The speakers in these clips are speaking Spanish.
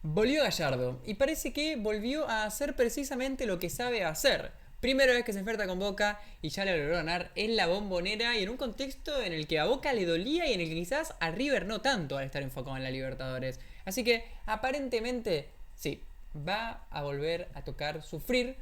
Volvió Gallardo y parece que volvió a hacer precisamente lo que sabe hacer. Primera vez que se enfrenta con Boca y ya le logró ganar en la Bombonera y en un contexto en el que a Boca le dolía y en el que quizás a River no tanto al estar enfocado en la Libertadores. Así que aparentemente sí, va a volver a tocar sufrir.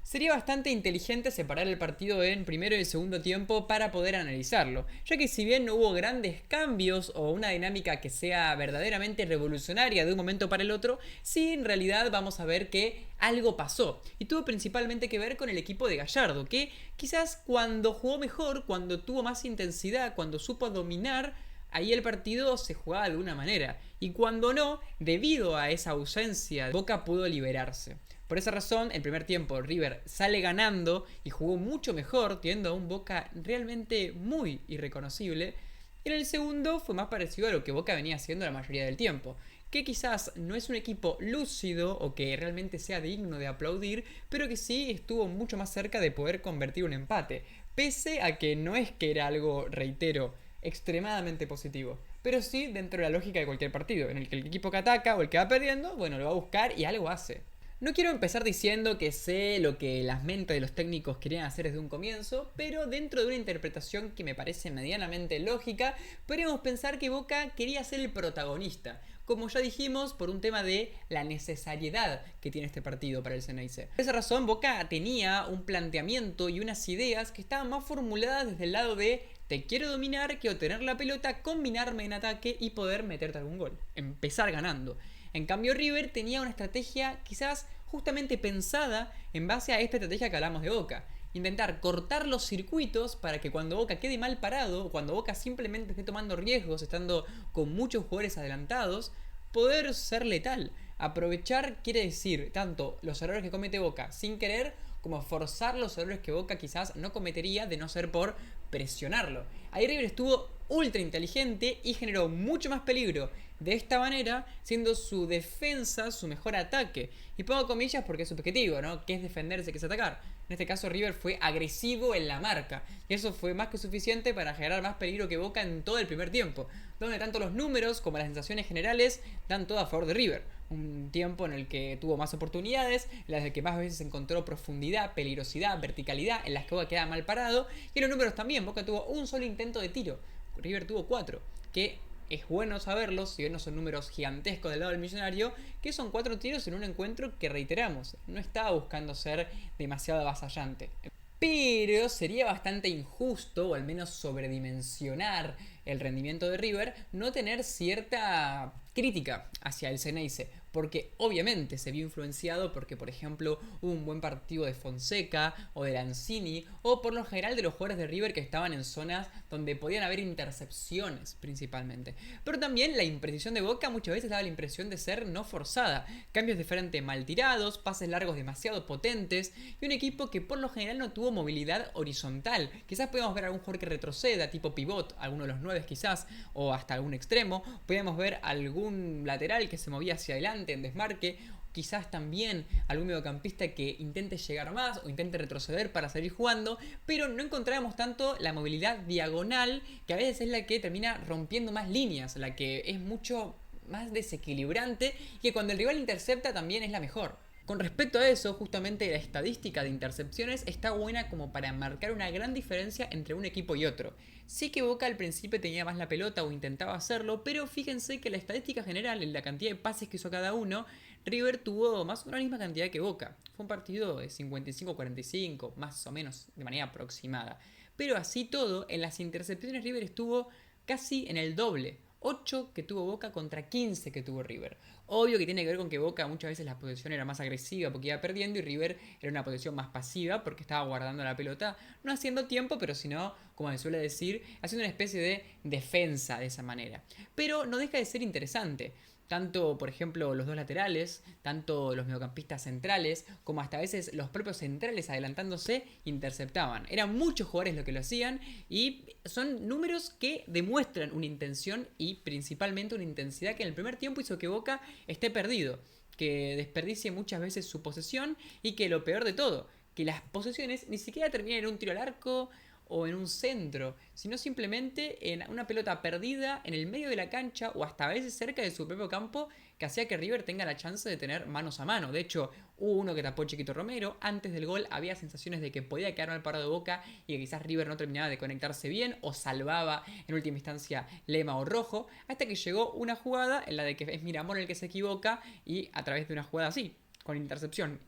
Sería bastante inteligente separar el partido en primero y segundo tiempo para poder analizarlo, ya que si bien no hubo grandes cambios o una dinámica que sea verdaderamente revolucionaria de un momento para el otro, sí en realidad vamos a ver que algo pasó, y tuvo principalmente que ver con el equipo de Gallardo, que quizás cuando jugó mejor, cuando tuvo más intensidad, cuando supo dominar, ahí el partido se jugaba de una manera, y cuando no, debido a esa ausencia, Boca pudo liberarse. Por esa razón, el primer tiempo River sale ganando y jugó mucho mejor, teniendo a un Boca realmente muy irreconocible. Y en el segundo fue más parecido a lo que Boca venía haciendo la mayoría del tiempo, que quizás no es un equipo lúcido o que realmente sea digno de aplaudir, pero que sí estuvo mucho más cerca de poder convertir un empate, pese a que no es que era algo, reitero, extremadamente positivo, pero sí dentro de la lógica de cualquier partido, en el que el equipo que ataca o el que va perdiendo, bueno, lo va a buscar y algo hace. No quiero empezar diciendo que sé lo que las mentes de los técnicos querían hacer desde un comienzo, pero dentro de una interpretación que me parece medianamente lógica, podríamos pensar que Boca quería ser el protagonista, como ya dijimos, por un tema de la necesariedad que tiene este partido para el Ceneice. Por esa razón, Boca tenía un planteamiento y unas ideas que estaban más formuladas desde el lado de te quiero dominar, quiero tener la pelota, combinarme en ataque y poder meterte algún gol. Empezar ganando. En cambio, River tenía una estrategia quizás justamente pensada en base a esta estrategia que hablamos de Boca. Intentar cortar los circuitos para que cuando Boca quede mal parado, o cuando Boca simplemente esté tomando riesgos, estando con muchos jugadores adelantados, poder ser letal. Aprovechar quiere decir tanto los errores que comete Boca sin querer, como forzar los errores que Boca quizás no cometería de no ser por presionarlo. Ahí River estuvo ultra inteligente y generó mucho más peligro de esta manera, siendo su defensa su mejor ataque. Y pongo comillas porque es subjetivo, ¿no? ¿Qué es defenderse, qué es atacar? En este caso River fue agresivo en la marca, y eso fue más que suficiente para generar más peligro que Boca en todo el primer tiempo, donde tanto los números como las sensaciones generales dan todo a favor de River. Un tiempo en el que tuvo más oportunidades, en las que más veces encontró profundidad, peligrosidad, verticalidad, en las que Boca quedaba mal parado, y en los números también, Boca tuvo un solo intento de tiro, River tuvo 4, que es bueno saberlos, si bien no son números gigantescos del lado del millonario, que son 4 tiros en un encuentro que reiteramos, no estaba buscando ser demasiado avasallante. Pero sería bastante injusto, o al menos sobredimensionar el rendimiento de River, no tener cierta crítica hacia el Ceneice, porque obviamente se vio influenciado porque, por ejemplo, hubo un buen partido de Fonseca o de Lanzini, o por lo general de los jugadores de River que estaban en zonas donde podían haber intercepciones principalmente. Pero también la imprecisión de Boca muchas veces daba la impresión de ser no forzada, cambios de frente mal tirados, pases largos demasiado potentes, y un equipo que por lo general no tuvo movilidad horizontal. Quizás podemos ver algún jugador que retroceda, tipo pivot, alguno de los 9 quizás, o hasta algún extremo. Podíamos ver algún lateral que se movía hacia adelante en desmarque, quizás también algún mediocampista que intente llegar más o intente retroceder para seguir jugando, pero no encontrábamos tanto la movilidad diagonal, que a veces es la que termina rompiendo más líneas, la que es mucho más desequilibrante y que cuando el rival intercepta también es la mejor. Con respecto a eso, justamente la estadística de intercepciones está buena como para marcar una gran diferencia entre un equipo y otro. Sí que Boca al principio tenía más la pelota o intentaba hacerlo, pero fíjense que la estadística general, en la cantidad de pases que hizo cada uno, River tuvo más o menos la misma cantidad que Boca. Fue un partido de 55-45, más o menos de manera aproximada. Pero así todo, en las intercepciones River estuvo casi en el doble. 8 que tuvo Boca contra 15 que tuvo River. Obvio que tiene que ver con que Boca muchas veces la posesión era más agresiva porque iba perdiendo y River era una posesión más pasiva porque estaba guardando la pelota, no haciendo tiempo, pero sino, como se suele decir, haciendo una especie de defensa de esa manera. Pero no deja de ser interesante. Tanto, por ejemplo, los dos laterales, tanto los mediocampistas centrales, como hasta a veces los propios centrales adelantándose, interceptaban. Eran muchos jugadores los que lo hacían y son números que demuestran una intención y principalmente una intensidad que en el primer tiempo hizo que Boca esté perdido, que desperdicie muchas veces su posesión y que lo peor de todo, que las posesiones ni siquiera terminen en un tiro al arco o en un centro, sino simplemente en una pelota perdida en el medio de la cancha o hasta a veces cerca de su propio campo, que hacía que River tenga la chance de tener manos a mano. De hecho, hubo uno que tapó Chiquito Romero. Antes del gol había sensaciones de que podía quedar mal parado de Boca y que quizás River no terminaba de conectarse bien o salvaba en última instancia Lema o Rojo, hasta que llegó una jugada en la de que es Miramón el que se equivoca y a través de una jugada así, con intercepción,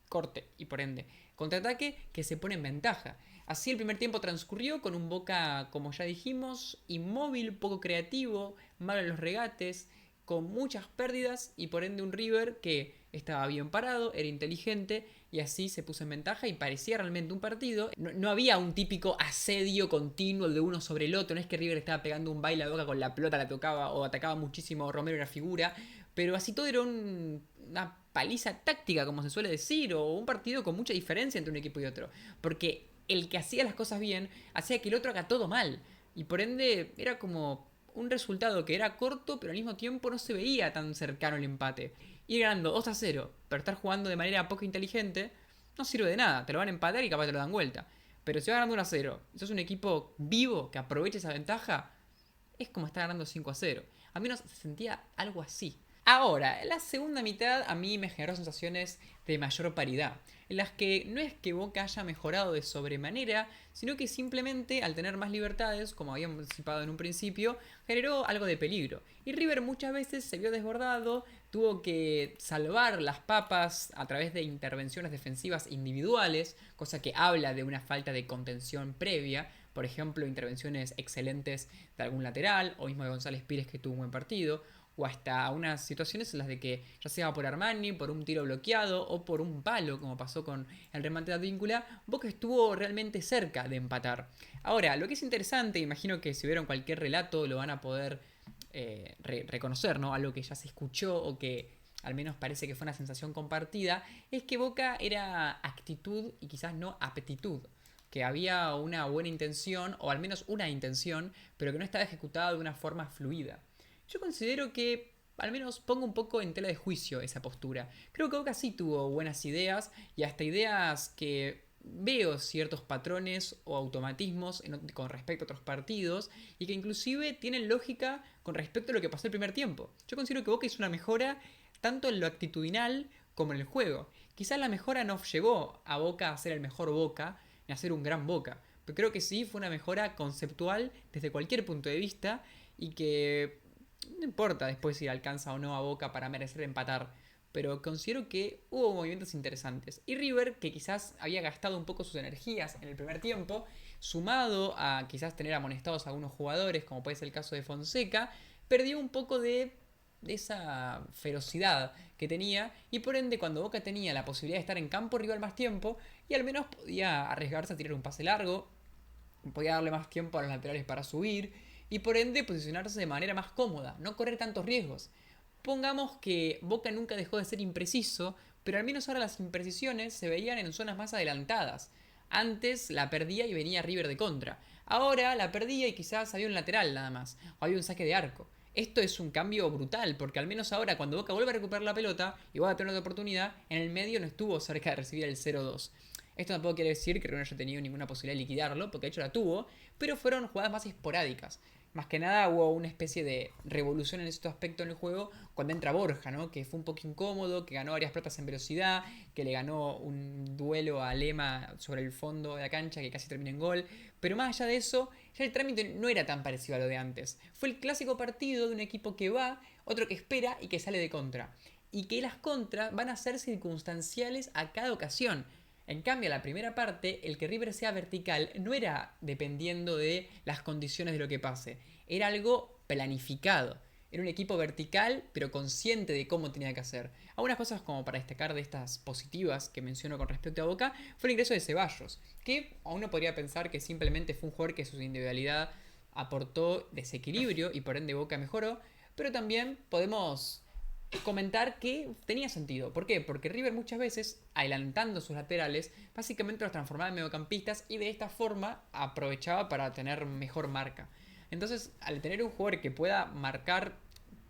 corte y por ende contraataque, que se pone en ventaja. Así el primer tiempo transcurrió con un Boca, como ya dijimos, inmóvil, poco creativo, malo en los regates, con muchas pérdidas y por ende un River que estaba bien parado, era inteligente y así se puso en ventaja y parecía realmente un partido. No había un típico asedio continuo de uno sobre el otro, no es que River estaba pegando un baile a Boca con la pelota, la tocaba o atacaba muchísimo Romero en la figura, pero así todo era una paliza táctica, como se suele decir, o un partido con mucha diferencia entre un equipo y otro, porque el que hacía las cosas bien hacía que el otro haga todo mal y por ende era como un resultado que era corto, pero al mismo tiempo no se veía tan cercano el empate. Ir ganando 2-0, pero estar jugando de manera poco inteligente, no sirve de nada. Te lo van a empatar y capaz te lo dan vuelta. Pero si vas ganando 1-0 y sos un equipo vivo que aproveche esa ventaja, es como estar ganando 5-0. A mí no se sentía algo así. Ahora, la segunda mitad a mí me generó sensaciones de mayor paridad, en las que no es que Boca haya mejorado de sobremanera, sino que simplemente al tener más libertades, como habíamos anticipado en un principio, generó algo de peligro. Y River muchas veces se vio desbordado, tuvo que salvar las papas a través de intervenciones defensivas individuales, cosa que habla de una falta de contención previa. Por ejemplo, intervenciones excelentes de algún lateral, o mismo de González Pires que tuvo un buen partido, o hasta unas situaciones en las de que ya sea por Armani, por un tiro bloqueado o por un palo, como pasó con el remate de Advíncula, Boca estuvo realmente cerca de empatar. Ahora, lo que es interesante, imagino que si vieron cualquier relato lo van a poder reconocer, ¿no? Algo que ya se escuchó o que al menos parece que fue una sensación compartida, es que Boca era actitud y quizás no aptitud, que había una buena intención, o al menos una intención, pero que no estaba ejecutada de una forma fluida. Yo considero que al menos pongo un poco en tela de juicio esa postura. Creo que Boca sí tuvo buenas ideas y hasta ideas que veo ciertos patrones o automatismos con respecto a otros partidos y que inclusive tienen lógica con respecto a lo que pasó el primer tiempo. Yo considero que Boca hizo una mejora tanto en lo actitudinal como en el juego. Quizás la mejora no llevó a Boca a ser el mejor Boca ni a ser un gran Boca, pero creo que sí fue una mejora conceptual desde cualquier punto de vista y que no importa después si alcanza o no a Boca para merecer empatar, pero considero que hubo movimientos interesantes. Y River, que quizás había gastado un poco sus energías en el primer tiempo, sumado a quizás tener amonestados a algunos jugadores, como puede ser el caso de Fonseca, perdió un poco de esa ferocidad que tenía y por ende cuando Boca tenía la posibilidad de estar en campo rival más tiempo y al menos podía arriesgarse a tirar un pase largo, podía darle más tiempo a los laterales para subir y por ende posicionarse de manera más cómoda, no correr tantos riesgos. Pongamos que Boca nunca dejó de ser impreciso, pero al menos ahora las imprecisiones se veían en zonas más adelantadas. Antes la perdía y venía River de contra. Ahora la perdía y quizás había un lateral nada más, o había un saque de arco. Esto es un cambio brutal, porque al menos ahora cuando Boca vuelve a recuperar la pelota y va a tener otra oportunidad, en el medio no estuvo cerca de recibir el 0-2. Esto tampoco quiere decir que River no haya tenido ninguna posibilidad de liquidarlo, porque de hecho la tuvo, pero fueron jugadas más esporádicas. Más que nada hubo una especie de revolución en este aspecto en el juego cuando entra Borja, ¿no? Que fue un poco incómodo, que ganó varias pelotas en velocidad, que le ganó un duelo a Lema sobre el fondo de la cancha que casi termina en gol. Pero más allá de eso, ya el trámite no era tan parecido a lo de antes. Fue el clásico partido de un equipo que va, otro que espera y que sale de contra. Y que las contras van a ser circunstanciales a cada ocasión. En cambio, la primera parte, el que River sea vertical no era dependiendo de las condiciones de lo que pase. Era algo planificado. Era un equipo vertical, pero consciente de cómo tenía que hacer. Algunas cosas como para destacar de estas positivas que menciono con respecto a Boca fue el ingreso de Ceballos, que aún no podría pensar que simplemente fue un jugador que su individualidad aportó desequilibrio y por ende Boca mejoró, pero también podemos comentar que tenía sentido. ¿Por qué? Porque River muchas veces, adelantando sus laterales, básicamente los transformaba en mediocampistas y de esta forma aprovechaba para tener mejor marca. Entonces, al tener un jugador que pueda marcar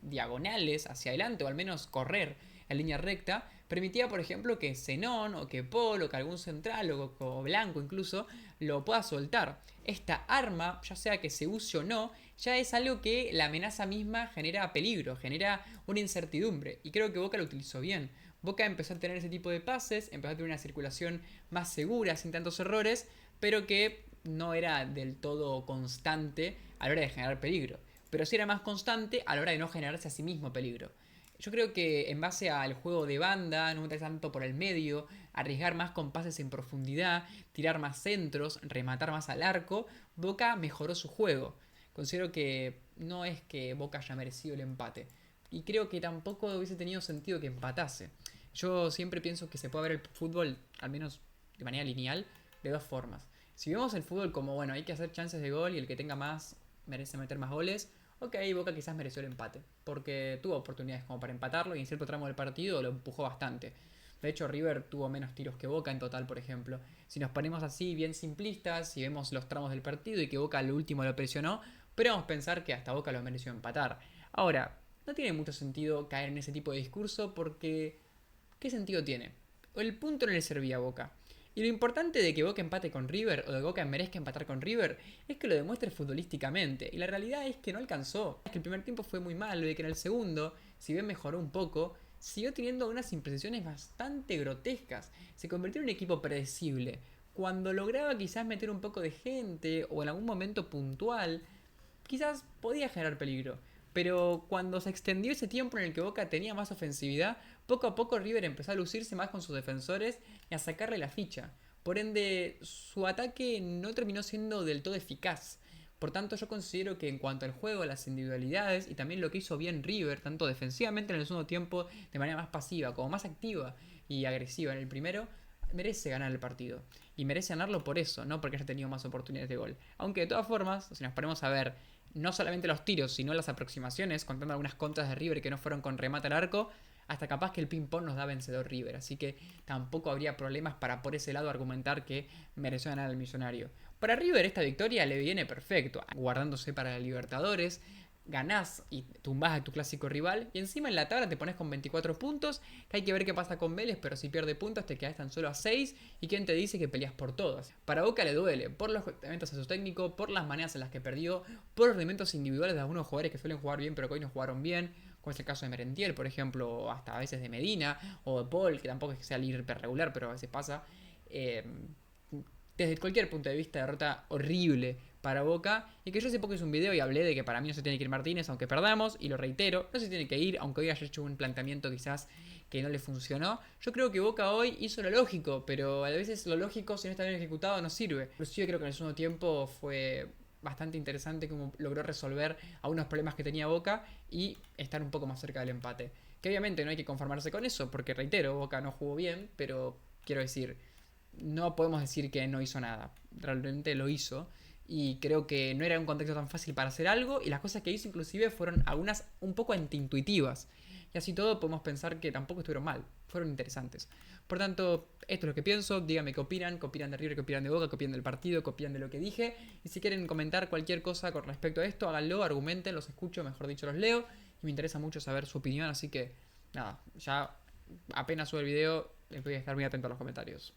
diagonales hacia adelante o al menos correr la línea recta, permitía, por ejemplo, que Zenón o que Paul o que algún central o Blanco incluso lo pueda soltar. Esta arma, ya sea que se use o no, ya es algo que la amenaza misma genera peligro, genera una incertidumbre. Y creo que Boca lo utilizó bien. Boca empezó a tener ese tipo de pases, empezó a tener una circulación más segura, sin tantos errores, pero que no era del todo constante a la hora de generar peligro. Pero sí era más constante a la hora de no generarse a sí mismo peligro. Yo creo que en base al juego de banda, no meter tanto por el medio, arriesgar más con pases en profundidad, tirar más centros, rematar más al arco, Boca mejoró su juego. Considero que no es que Boca haya merecido el empate. Y creo que tampoco hubiese tenido sentido que empatase. Yo siempre pienso que se puede ver el fútbol, al menos de manera lineal, de dos formas. Si vemos el fútbol como, bueno, hay que hacer chances de gol y el que tenga más merece meter más goles, ok, Boca quizás mereció el empate, porque tuvo oportunidades como para empatarlo y en cierto tramo del partido lo empujó bastante. De hecho, River tuvo menos tiros que Boca en total, por ejemplo. Si nos ponemos así bien simplistas y vemos los tramos del partido y que Boca al último lo presionó, podríamos pensar que hasta Boca lo mereció empatar. Ahora, no tiene mucho sentido caer en ese tipo de discurso porque ¿qué sentido tiene? El punto no le servía a Boca. Y lo importante de que Boca empate con River o de que Boca merezca empatar con River es que lo demuestre futbolísticamente. Y la realidad es que no alcanzó. Es que el primer tiempo fue muy malo y que en el segundo, si bien mejoró un poco, siguió teniendo unas imprecisiones bastante grotescas. Se convirtió en un equipo predecible. Cuando lograba quizás meter un poco de gente o en algún momento puntual, quizás podía generar peligro. Pero cuando se extendió ese tiempo en el que Boca tenía más ofensividad, poco a poco River empezó a lucirse más con sus defensores y a sacarle la ficha. Por ende, su ataque no terminó siendo del todo eficaz. Por tanto, yo considero que en cuanto al juego, las individualidades y también lo que hizo bien River, tanto defensivamente en el segundo tiempo de manera más pasiva como más activa y agresiva en el primero, merece ganar el partido. Y merece ganarlo por eso, no porque haya tenido más oportunidades de gol. Aunque de todas formas, si nos ponemos a ver no solamente los tiros, sino las aproximaciones, contando algunas contras de River que no fueron con remate al arco, hasta capaz que el ping-pong nos da vencedor River. Así que tampoco habría problemas para por ese lado argumentar que mereció ganar al Millonario. Para River esta victoria le viene perfecto, guardándose para la Libertadores. Ganás y tumbás a tu clásico rival y encima en la tabla te pones con 24 puntos, que hay que ver qué pasa con Vélez, pero si pierde puntos te quedas tan solo a 6 y quién te dice que peleas por todos. Para Boca le duele, por los eventos a su técnico, por las maneras en las que perdió, por los rendimientos individuales de algunos jugadores que suelen jugar bien pero que hoy no jugaron bien, como es el caso de Merentiel, por ejemplo, o hasta a veces de Medina, o de Paul, que tampoco es que sea el líder regular, pero a veces pasa. Desde cualquier punto de vista, derrota horrible para Boca. Y que yo hace poco hice un video y hablé de que para mí no se tiene que ir Martínez, aunque perdamos. Y lo reitero, no se tiene que ir, aunque hoy haya hecho un planteamiento quizás que no le funcionó. Yo creo que Boca hoy hizo lo lógico, pero a veces lo lógico, si no está bien ejecutado, no sirve. Inclusive creo que en el segundo tiempo fue bastante interesante cómo logró resolver algunos problemas que tenía Boca y estar un poco más cerca del empate. Que obviamente no hay que conformarse con eso, porque reitero, Boca no jugó bien, pero quiero decir, no podemos decir que no hizo nada. Realmente lo hizo. Y creo que no era un contexto tan fácil para hacer algo. Y las cosas que hizo inclusive fueron algunas un poco antiintuitivas. Y así todo podemos pensar que tampoco estuvieron mal. Fueron interesantes. Por tanto, esto es lo que pienso. Díganme qué opinan de River, qué opinan de Boca, qué opinan del partido, qué opinan de lo que dije. Y si quieren comentar cualquier cosa con respecto a esto, háganlo, argumenten, los escucho, mejor dicho, los leo. Y me interesa mucho saber su opinión. Así que, nada, ya apenas subo el video, voy a estar muy atento a los comentarios.